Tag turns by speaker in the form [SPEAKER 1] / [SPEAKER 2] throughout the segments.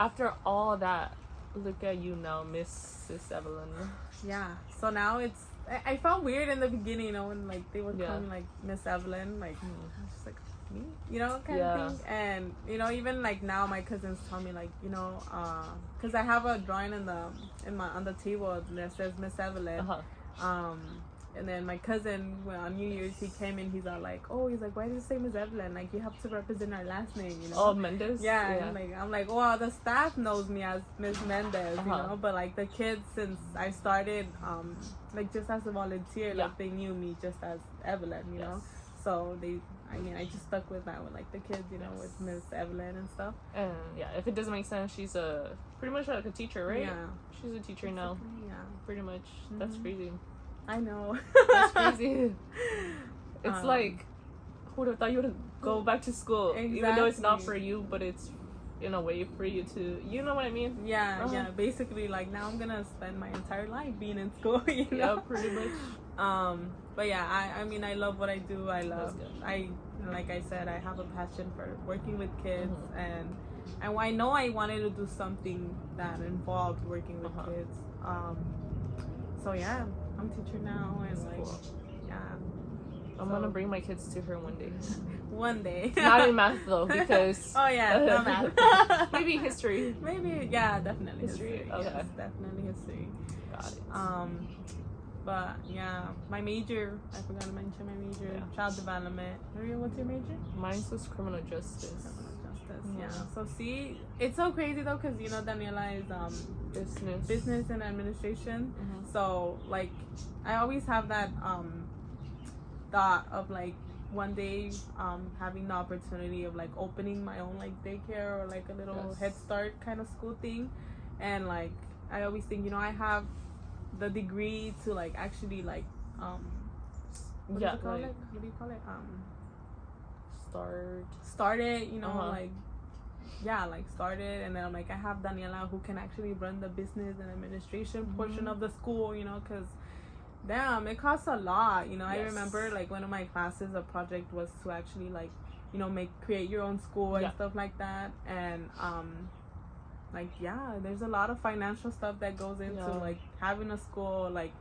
[SPEAKER 1] after all that, look at you now, Mrs. Evelyn.
[SPEAKER 2] Yeah. So now it's. I felt weird in the beginning, you know, when like they would call me like Miss Evelyn, like I was just like me, you know, kind of thing. And you know, even like now, my cousins tell me like, you know, because I have a drawing on the table that says Miss Evelyn. And then my cousin, well, on New Year's, he came in. He's all like, "Oh, he's like, why does it say Miss Evelyn? Like, you have to represent our last name, you know."
[SPEAKER 1] Oh, Mendez.
[SPEAKER 2] Yeah. And I'm like, well, the staff knows me as Miss Mendez, you know. But like the kids, since I started, like just as a volunteer, like they knew me just as Evelyn, you know. So I just stuck with that with like the kids, you know, with Miss Evelyn and stuff.
[SPEAKER 1] And if it doesn't make sense, she's pretty much like a teacher, right?
[SPEAKER 2] Yeah.
[SPEAKER 1] She's a teacher now.
[SPEAKER 2] Yeah.
[SPEAKER 1] Pretty much. That's crazy.
[SPEAKER 2] I know.
[SPEAKER 1] That's crazy. It's like, who would have thought you would go back to school?
[SPEAKER 2] Exactly.
[SPEAKER 1] Even though it's not for you, but it's in a way for you to, you know what I mean?
[SPEAKER 2] Yeah, yeah. Basically, like now I'm gonna spend my entire life being in school, you know?
[SPEAKER 1] Yeah, pretty much.
[SPEAKER 2] But yeah, I mean, I love what I do. Like I said, I have a passion for working with kids, and I know I wanted to do something that involved working with kids. So yeah, I'm a teacher now, and
[SPEAKER 1] that's
[SPEAKER 2] like,
[SPEAKER 1] cool.
[SPEAKER 2] yeah.
[SPEAKER 1] I'm gonna bring my kids to her one day.
[SPEAKER 2] One day.
[SPEAKER 1] Not in math though, because
[SPEAKER 2] oh yeah, not math.
[SPEAKER 1] Maybe history.
[SPEAKER 2] Maybe definitely history.
[SPEAKER 1] Okay.
[SPEAKER 2] Yes, definitely history.
[SPEAKER 1] Got it.
[SPEAKER 2] But yeah, my major, I forgot to mention my major, child development. Maria, what's your major?
[SPEAKER 1] Mine was criminal justice.
[SPEAKER 2] Yeah. So see, it's so crazy though, because you know Daniela is business and administration. So like, I always have that thought of like one day having the opportunity of like opening my own like daycare or like a little Head Start kind of school thing. And like I always think, you know, I have the degree to like actually like what do you call it? Start it, you know, like start it. And then I'm like, I have Daniela who can actually run the business and administration portion of the school, you know, because damn, it costs a lot, you know. I remember like one of my classes, a project was to actually like, you know, create your own school and stuff like that. And like there's a lot of financial stuff that goes into like having a school, like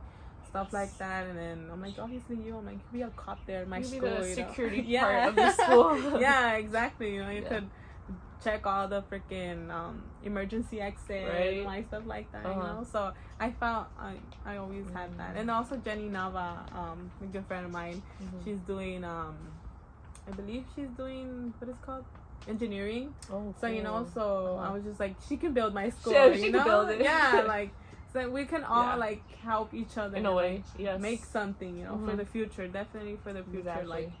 [SPEAKER 2] stuff like that. And then I'm like, obviously I'm like, be a cop there in my school,
[SPEAKER 1] the security
[SPEAKER 2] know?
[SPEAKER 1] part of the school.
[SPEAKER 2] Yeah, exactly, you know, you could check all the freaking emergency exit and like stuff like that, you know. So I felt I always had that. And also Jenny Nava, a good friend of mine, she's doing I believe she's doing what is called engineering. So you know, so I was just like, she can build my school,
[SPEAKER 1] she can build it.
[SPEAKER 2] Yeah, like so we can all like help each other
[SPEAKER 1] in a way,
[SPEAKER 2] make something, you know, for the future. Definitely for the future. Like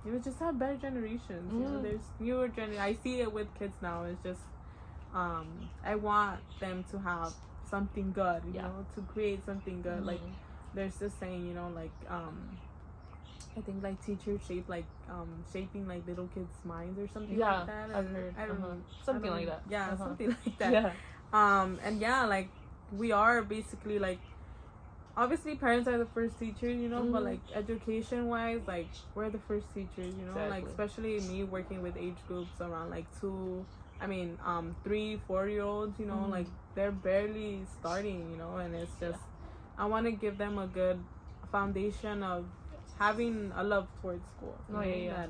[SPEAKER 2] you know, just have better generations. You know, there's newer generations. I see it with kids now. It's just I want them to have something good, you know, to create something good. Like there's this saying, you know, like I think like teachers shaping like little kids' minds or something like that.
[SPEAKER 1] I've heard.
[SPEAKER 2] I don't know.
[SPEAKER 1] Something like that.
[SPEAKER 2] Yeah, something like that. And like we are basically like, obviously parents are the first teachers, you know, but like education wise, like we're the first teachers, you know. Like especially me working with age groups around like 3-4-year-olds, you know, like they're barely starting, you know. And it's just I want to give them a good foundation of having a love towards school. That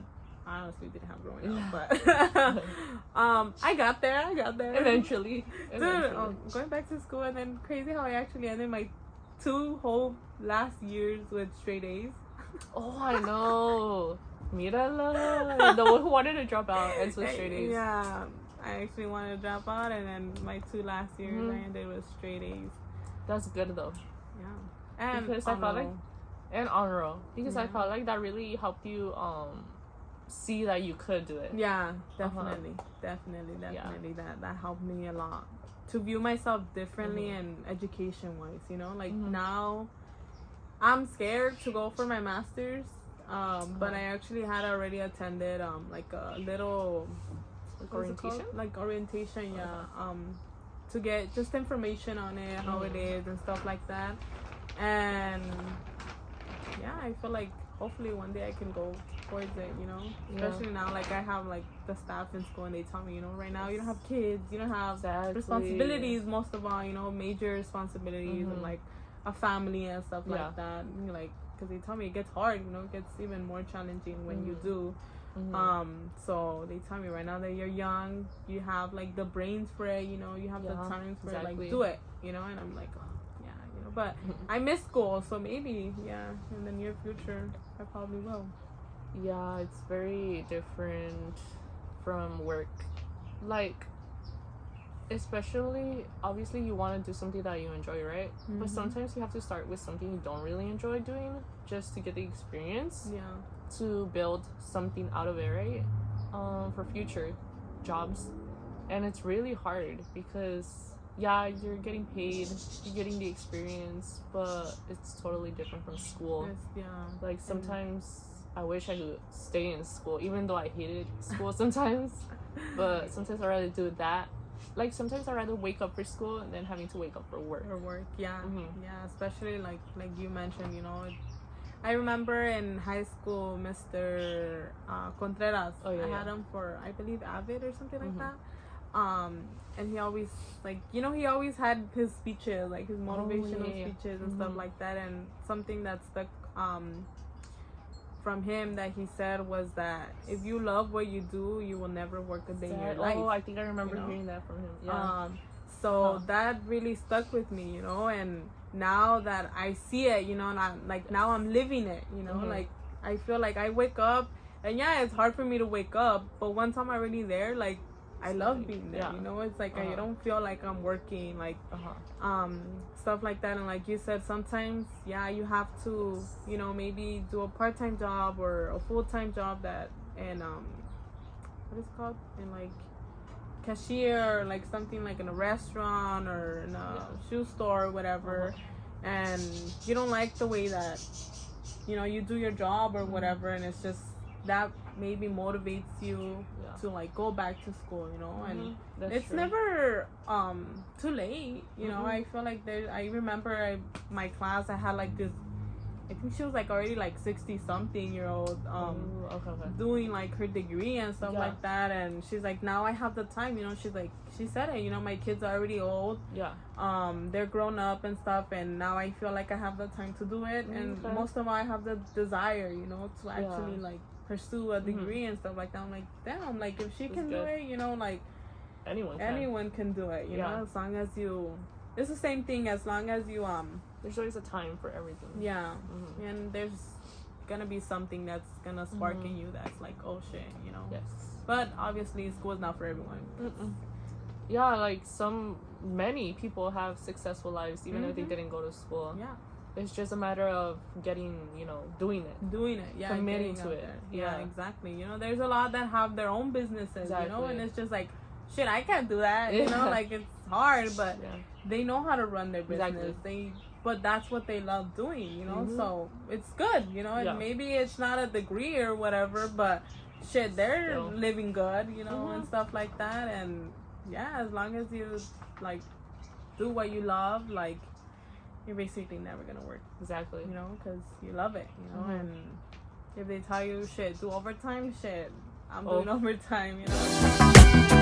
[SPEAKER 2] I honestly didn't have growing up, but I got there
[SPEAKER 1] eventually.
[SPEAKER 2] Going back to school, and then crazy how I actually ended my 2 whole last years with straight A's.
[SPEAKER 1] Oh, I know. Mírala. The one who wanted to drop out ends with straight A's.
[SPEAKER 2] Yeah, I actually wanted to drop out, and then my 2 last years I ended with straight A's.
[SPEAKER 1] That's good though.
[SPEAKER 2] Yeah, and
[SPEAKER 1] because I felt like, and honor roll, because I felt like that really helped you see that you could do it.
[SPEAKER 2] Yeah, definitely. That helped me a lot to view myself differently and education wise, you know. Like now I'm scared to go for my master's, but I actually had already attended like a little orientation, to get just information on it, how it is and stuff like that. And yeah, I feel like hopefully one day I can go towards it, you know. Especially now, like I have like the staff in school, and they tell me, you know, right now you don't have kids, you don't have responsibilities. Most of all, you know, major responsibilities and like a family and stuff like that. And, like, because they tell me it gets hard, you know, it gets even more challenging when you do. So they tell me right now that you're young, you have like the brains for it, you know, you have the time for it, like do it, you know. And I'm like, oh, yeah, you know, but I miss school, so maybe in the near future I probably will.
[SPEAKER 1] Yeah, it's very different from work, like, especially obviously you want to do something that you enjoy, right? But sometimes you have to start with something you don't really enjoy doing just to get the experience, to build something out of it, right? For future jobs. And it's really hard because you're getting paid, you're getting the experience, but it's totally different from school. Like sometimes I wish I could stay in school, even though I hated school sometimes. But sometimes I'd rather do that. Like sometimes I'd rather wake up for school than having to wake up for work.
[SPEAKER 2] Yeah, especially like you mentioned, you know. I remember in high school, Mr. Contreras. I had him for, I believe, Avid or something like that. And he always, like, you know, he always had his speeches, like his motivational speeches and stuff like that. And something that stuck from him that he said was that if you love what you do, you will never work a day in your life.
[SPEAKER 1] I think I remember hearing that from him.
[SPEAKER 2] So that really stuck with me, you know. And now that I see it, you know, and now I'm living it, you know. Like I feel like I wake up, and it's hard for me to wake up, but once I'm already there, like I love being there, you know. It's like I don't feel like I'm working, like stuff like that. And like you said, sometimes you have to, you know, maybe do a part-time job or a full-time job that, and what is it called, in like cashier, or like something like in a restaurant or in a shoe store or whatever. And you don't like the way that, you know, you do your job or whatever, and it's just that maybe motivates you to like go back to school, you know. And it's never too late, you know. I feel like I remember my class, I had like this, I think she was like already like 60-something-year-old doing like her degree and stuff like that. And she's like, now I have the time, you know. She's like, she said it, you know, my kids are already old, they're grown up and stuff, and now I feel like I have the time to do it. And most of all, I have the desire, you know, to actually like pursue a degree and stuff like that. I'm like, damn, like if she can do it, you know, like anyone can do it, you know, as long as you, it's the same thing, as long as you
[SPEAKER 1] there's always a time for everything. And there's gonna be something that's gonna spark in you that's like, oh shit, you know. But obviously school is not for everyone. Like many people have successful lives even if they didn't go to school. It's just a matter of getting, you know, doing it, committing to it. Exactly. You know, there's a lot that have their own businesses, you know, and it's just like, shit, I can't do that, you know. Like it's hard, but they know how to run their business. But that's what they love doing, you know. So it's good, you know. And maybe it's not a degree or whatever, but shit, they're living good, you know, and stuff like that. And as long as you like do what you love, like you're basically never gonna work. You know, because you love it, you know. And if they tell you, shit, do overtime, shit, I'm doing overtime, you know.